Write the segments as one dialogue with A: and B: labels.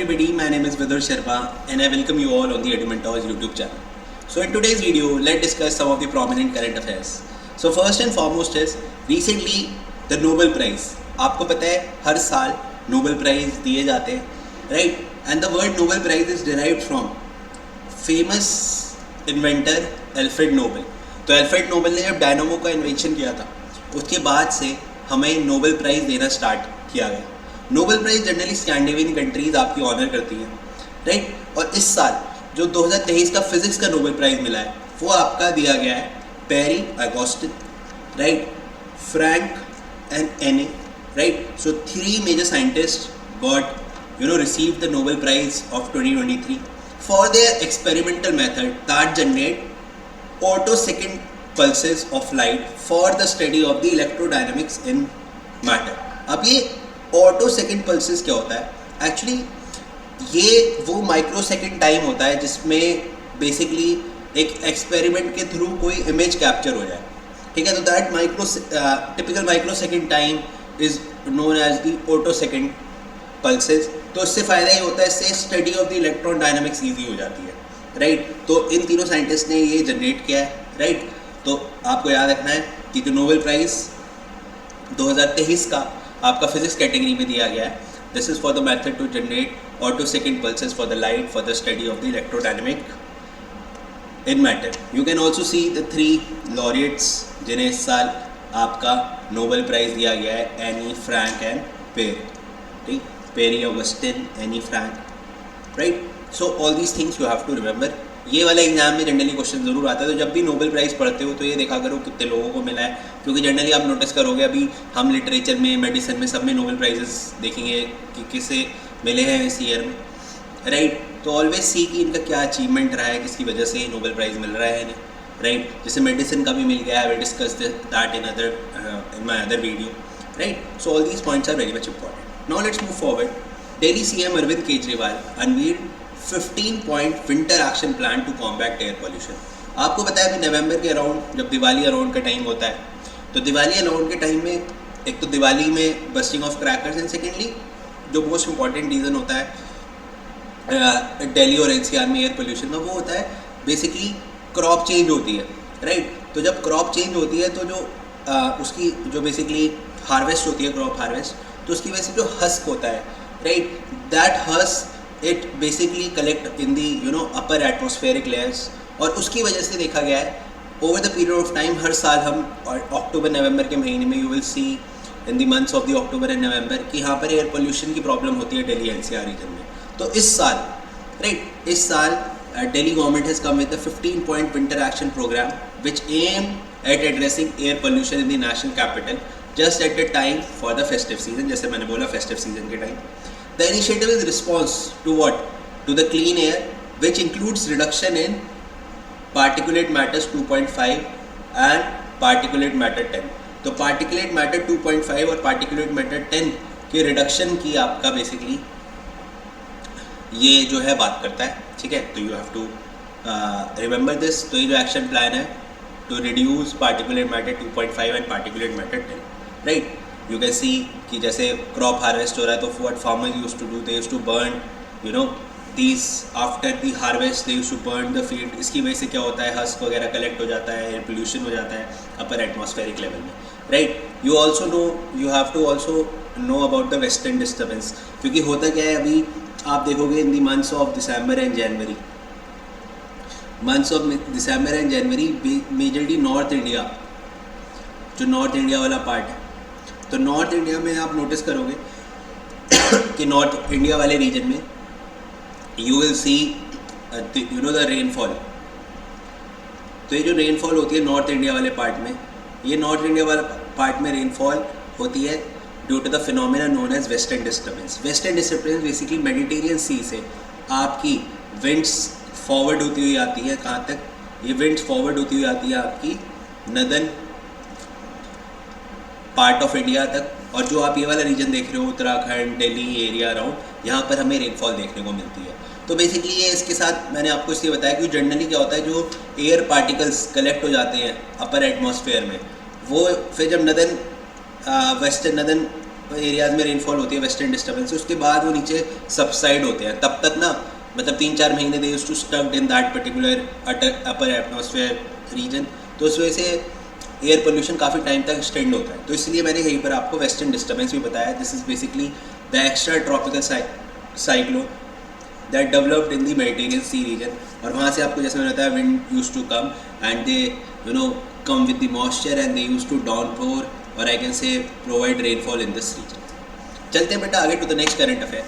A: everybody, my name is Vidur Sharma and I welcome you all on the Edumentos YouTube channel. So in today's video, let's discuss some of the prominent current affairs. So first and foremost is recently the Nobel Prize. आपको पता है हर साल Nobel Prize दिए जाते हैं, right? And the word Nobel Prize is derived from famous inventor Alfred Nobel. तो Alfred Nobel ने जब डायनामो का इन्वेंशन किया था, उसके बाद से हमें नोबेल प्राइज़ देना स्टार्ट किया गया. Nobel prize generally Scandinavian countries आपकी ऑनर करती हैं, राइट? और इस साल जो 2023 का फिजिक्स का नोबेल प्राइज़ मिला है वो आपका दिया गया है Pierre Agostini, right, Frank and Anne, right. So 3 major scientist got received the Nobel Prize of 2023 for their experimental method that generate attosecond pulses of light for the study of the electrodynamics in matter. अब ये attosecond pulses क्या होता है? Actually ये वो microsecond time होता है जिसमें बेसिकली एक एक्सपेरिमेंट के थ्रू कोई इमेज कैप्चर हो जाए, ठीक है. तो that typical microsecond time is known as the attosecond pulses. तो इससे फ़ायदा ये होता है, इससे study of the electron dynamics easy हो जाती है, राइट. तो इन तीनों साइंटिस्ट ने ये जनरेट किया है, राइट. तो आपको याद रखना है कि जो नोबेल प्राइज़ 2023 का आपका फिजिक्स कैटेगरी में दिया गया है, this is for the method to generate attosecond pulses for the light for the study of the electrodynamic in matter. You can also see the 3 laureates जिन्हें इस साल आपका नोबेल प्राइज़ दिया गया है, एनी, फ्रैंक एंड पेरी, ठीक. Pierre, Agostini, Anne, Frank, right. So all these things you have to remember. ये वाला एग्जाम में जनरली क्वेश्चन ज़रूर आता है. तो जब भी नोबेल प्राइज़ पढ़ते हो तो ये देखा करो कितने लोगों को मिला है, क्योंकि जनरली आप नोटिस करोगे अभी हम लिटरेचर में, मेडिसिन में, सब में नोबेल प्राइजेस देखेंगे कि किसे मिले हैं इस ईयर में, राइट. तो ऑलवेज सी कि इनका क्या अचीवमेंट रहा है, किसकी वजह से नोबेल प्राइज़ मिल रहा है इन्हें, राइट. जैसे मेडिसिन का भी मिल गया है, we discuss that in my other video, right. So all these points are very much important. Now let's move forward. Delhi CM Arvind Kejriwal unveiled 15-point winter action plan to combat air pollution. आपको पता है अभी नवंबर के अराउंड जब Diwali around का time होता है, तो दिवाली अराउंड के टाइम में एक तो दिवाली में bursting of crackers and secondly जो मोस्ट इंपॉर्टेंट रीज़न होता है दिल्ली और NCR में एयर पोल्यूशन का, वो होता है बेसिकली क्रॉप चेंज होती है, राइट. तो जब क्रॉप चेंज होती है तो जो उसकी जो बेसिकली हार्वेस्ट होती है, क्रॉप हार्वेस्ट, तो उसकी वजह से जो हस्क होता है, right, that husk it basically collect in the upper atmospheric layers. और उसकी वजह से देखा गया है over the period of time, हर साल हम अक्टूबर नवंबर के महीने में you will see in the months of the October and November कि यहाँ पर एयर पोल्यूशन की प्रॉब्लम होती है दिल्ली NCR रीजन में. तो इस साल, राइट, इस साल Delhi government has come with the 15-point winter action programme which aim at addressing air pollution in the national capital just at the time for the festive season. जैसे मैंने बोला फेस्टिव सीजन के time. The initiative is response to what? To the clean air, which includes reduction in particulate matters 2.5 and particulate matter 10. तो particulate matter 2.5 और particulate matter 10 के reduction की आपका basically ये जो है बात करता है, ठीक है. तो you have to remember this. तो ये जो एक्शन प्लान है to reduce particulate matter 2.5 and particulate matter 10, right. You can see कि जैसे क्रॉप हार्वेस्ट हो रहा है तो what farmers used to do, they used to burn these after the harvest, they used to burn the field. इसकी वजह से क्या होता है, हस्क वगैरह कलेक्ट हो जाता है, एयर पोल्यूशन हो जाता है अपर एटमॉस्फेरिक लेवल में, right. You also know, you have to also know about the western disturbance, क्योंकि होता क्या है अभी आप देखोगे in the months of December and January, majorly north India, जो नॉर्थ इंडिया वाला पार्ट है, तो नॉर्थ इंडिया में आप नोटिस करोगे कि नॉर्थ इंडिया वाले रीजन में you will see the rainfall. तो ये जो रेनफॉल होती है नॉर्थ इंडिया वाले पार्ट में, ये नॉर्थ इंडिया वाले पार्ट में रेनफॉल होती है due to the phenomena known as western disturbance. Western disturbance basically Mediterranean sea से आपकी विंड्स फॉरवर्ड होती हुई आती है. कहाँ तक? ये विंड्स फॉरवर्ड होती हुई आती है आपकी नदर्न पार्ट ऑफ इंडिया तक. और जो आप ये वाला रीजन देख रहे हो उत्तराखंड, दिल्ली एरिया अराउंड, यहाँ पर हमें रेनफॉल देखने को मिलती है. तो बेसिकली ये इसके साथ मैंने आपको इसलिए बताया कि जनरली क्या होता है, जो एयर पार्टिकल्स कलेक्ट हो जाते हैं अपर एटमॉस्फेयर में, वो फिर जब नदर्न एरियाज में रेनफॉल होती है वेस्टर्न डिस्टर्बेंस, उसके बाद वो नीचे सबसाइड होते हैं, तब तक ना मतलब 3-4 महीने they used to stuck in that particular upper atmosphere region, तो उस वजह से एयर पोल्यूशन काफ़ी टाइम तक एक्सटेंड होता है। तो इसलिए मैंने यहीं पर आपको वेस्टर्न डिस्टर्बेंस भी बताया। This is basically the extra tropical cyclone that developed in the Mediterranean sea region, और वहाँ से आपको जैसे मैंने बताया wind use to come and they come with the moisture and they used to downpour or I can say provide rainfall in this region. चलते हैं बेटा आगे to the next current affair.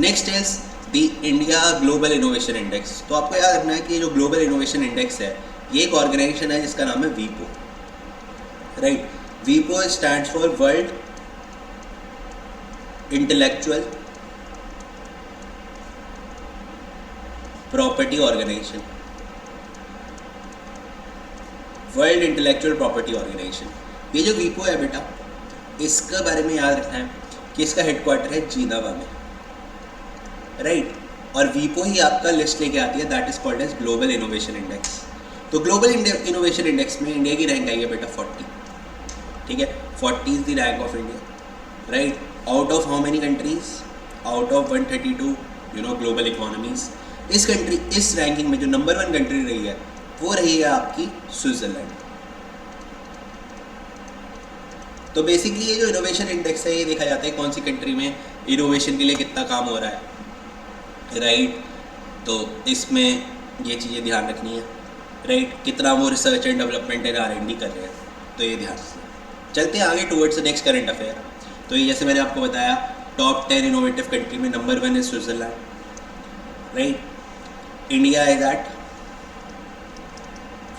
A: Next is the India global innovation index. तो आपको याद रखना है कि जो ग्लोबल इनोवेशन इंडेक्स है ये एक ऑर्गेनाइजेशन है जिसका नाम है वीपो, राइट। वीपो stands for world intellectual property organisation, world intellectual property organisation. ये जो वीपो है बेटा, इसके बारे में याद रखना है कि इसका हेडक्वार्टर है जिनेवा में, राइट। और वीपो ही आपका लिस्ट लेके आती है, that is called as global innovation index. तो ग्लोबल इनोवेशन इंडेक्स में इंडिया की रैंक आई है बेटा 40, ठीक है। 40 is the rank of India, right. Out of how many countries? Out of 132 global economies. इस रैंकिंग में जो नंबर 1 कंट्री रही है वो रही है आपकी स्विट्जरलैंड। तो बेसिकली ये जो इनोवेशन इंडेक्स है ये देखा जाता है कौन सी कंट्री में इनोवेशन के लिए कितना काम हो रहा है, राइट। तो इसमें ये चीज़ें ध्यान रखनी है, राइट। कितना वो research and development and R&D कर रहे हैं, तो ये ध्यान रखिए। चलते हैं आगे towards the next current affair. तो ये जैसे मैंने आपको बताया टॉप 10 इनोवेटिव कंट्री में number 1 is Switzerland, right. India is at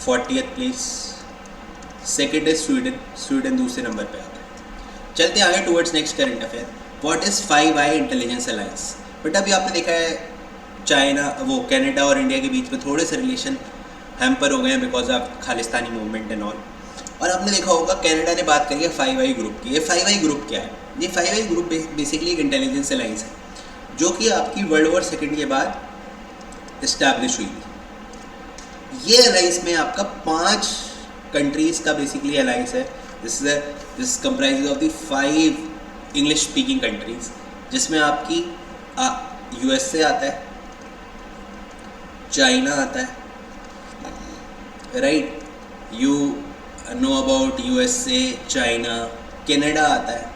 A: 40th place, second is Sweden दूसरे नंबर पे आता है। चलते हैं आगे towards next current affair. What is 5i intelligence alliance? But अभी आपने देखा है चाइना वो कनाडा और इंडिया के बीच में थोड़े से रिलेशन हैम्पर हो गए हैं because of Khalistani movement and all. और आपने देखा होगा कनाडा ने बात करी है 5i ग्रुप की। ये 5i ग्रुप क्या है? ये 5i ग्रुप बेसिकली एक इंटेलिजेंस अलायंस है जो कि आपकी वर्ल्ड वॉर सेकेंड के बाद इस्टेब्लिश हुई थी। ये अलायंस में आपका 5 कंट्रीज़ का बेसिकली अलायंस है। This comprise of the 5 English speaking countries, जिसमें आपकी USA आता है, चाइना आता है, right. You know about USA, China, Canada आता है,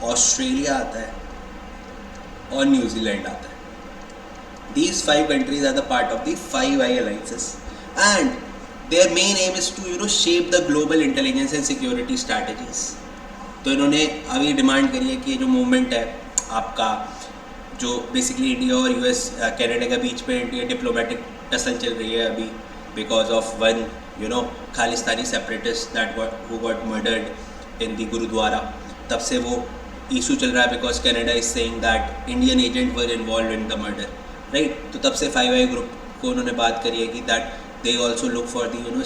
A: ऑस्ट्रेलिया आता है और न्यूजीलैंड आता है। These 5 countries are the part of the 5i alliances and their main aim is to shape the global intelligence and security strategies. तो इन्होंने अभी डिमांड करी है कि ये जो मूवमेंट है आपका जो बेसिकली इंडिया और US कनाडा के बीच में इंडिया डिप्लोमेटिक टसल चल रही है अभी because of one Khalistani separatist that who got murdered in the gurdwara. तब से वो इशू चल रहा है because Canada is saying that Indian agent were involve in the murder, right. तो तब से 5i ग्रुप को उन्होंने बात करी है कि that they also look for the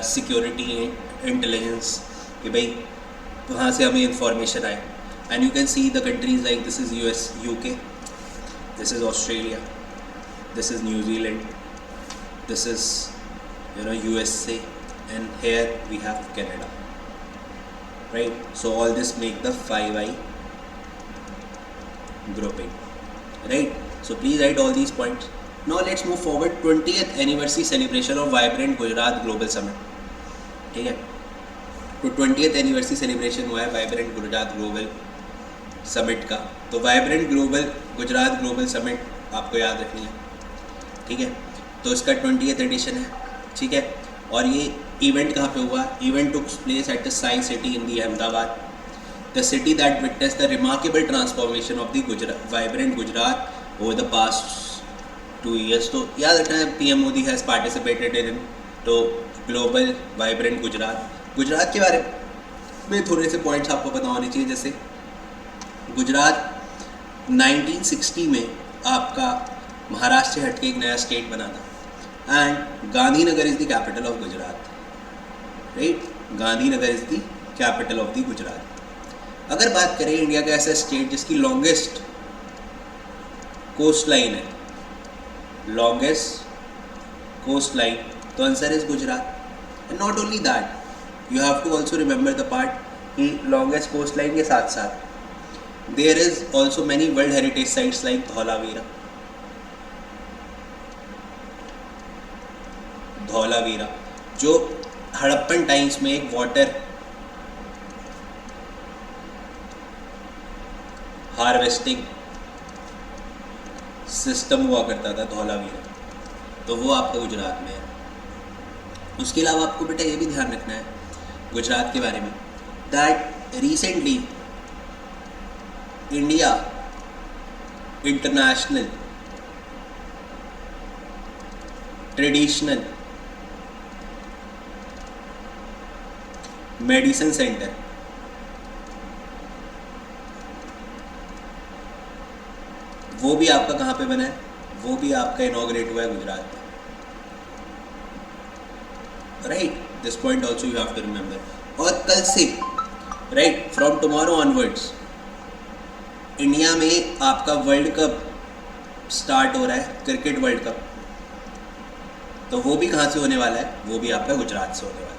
A: security intelligence कि भाई वहाँ से हमें इंफॉर्मेशन आए। And you can see the countries like this is US UK, this is Australia, this is New Zealand, this is USA and here we have Canada, right? So all this make the 5i grouping, right? So please write all these points. Now let's move forward. 20th anniversary celebration of Vibrant Gujarat Global Summit, ठीक है। तो 20th anniversary celebration हुआ है vibrant Gujarat global summit का। तो vibrant Gujarat global summit आपको याद रखनी है, ठीक है। तो इसका 20th एडिशन है, ठीक है। और ये इवेंट कहाँ पे हुआ? Event took place at the science city in the Ahmedabad, the city that witness the remarkable transformation of the vibrant Gujarat over the past 2 years। तो याद रखना है PM Modi has participated in तो ग्लोबल वाइब्रेंट गुजरात के बारे में थोड़े से पॉइंट्स आपको पता होने चाहिए। जैसे गुजरात 1960 में आपका महाराष्ट्र से हटके एक नया स्टेट बना था and Gandhinagar is the capital of Gujarat, right. Gandhinagar is the capital of the Gujarat. अगर बात करें इंडिया का ऐसा स्टेट जिसकी लॉन्गेस्ट कोस्ट लाइन है, लॉन्गेस्ट कोस्ट लाइन, तो answer is Gujarat. And not only that, you have to also remember the part कि longest coast line के साथ साथ there is also many world heritage sites like Dholavira जो Harappan times में एक water harvesting system हुआ करता था धौलावीरा, तो वो आपका गुजरात में है। उसके अलावा आपको बेटा ये भी ध्यान रखना है गुजरात के बारे में that recently India international traditional medicine centre वो भी आपका कहाँ पे बना है, वो भी आपका इनॉग्रेट हुआ है गुजरात में, right. This point also you have to remember. और कल से right from tomorrow onwards India में आपका वर्ल्ड कप स्टार्ट हो रहा है, क्रिकेट वर्ल्ड कप, तो वो भी कहाँ से होने वाला है, वो भी आपका गुजरात से होने वाला है,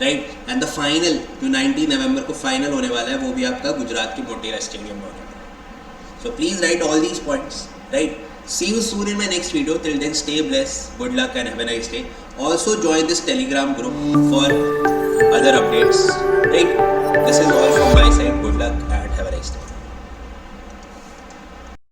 A: राइट। एंड द फाइनल जो 19 नवंबर को फाइनल होने वाला है वो भी आपका गुजरात के मोटेरा स्टेडियम में होने वाला है। So please write all these points, right? See you soon in my next video. Till then, stay blessed, good luck and have a nice day. Also join this Telegram group for other updates, right? This is all from my side. Good luck and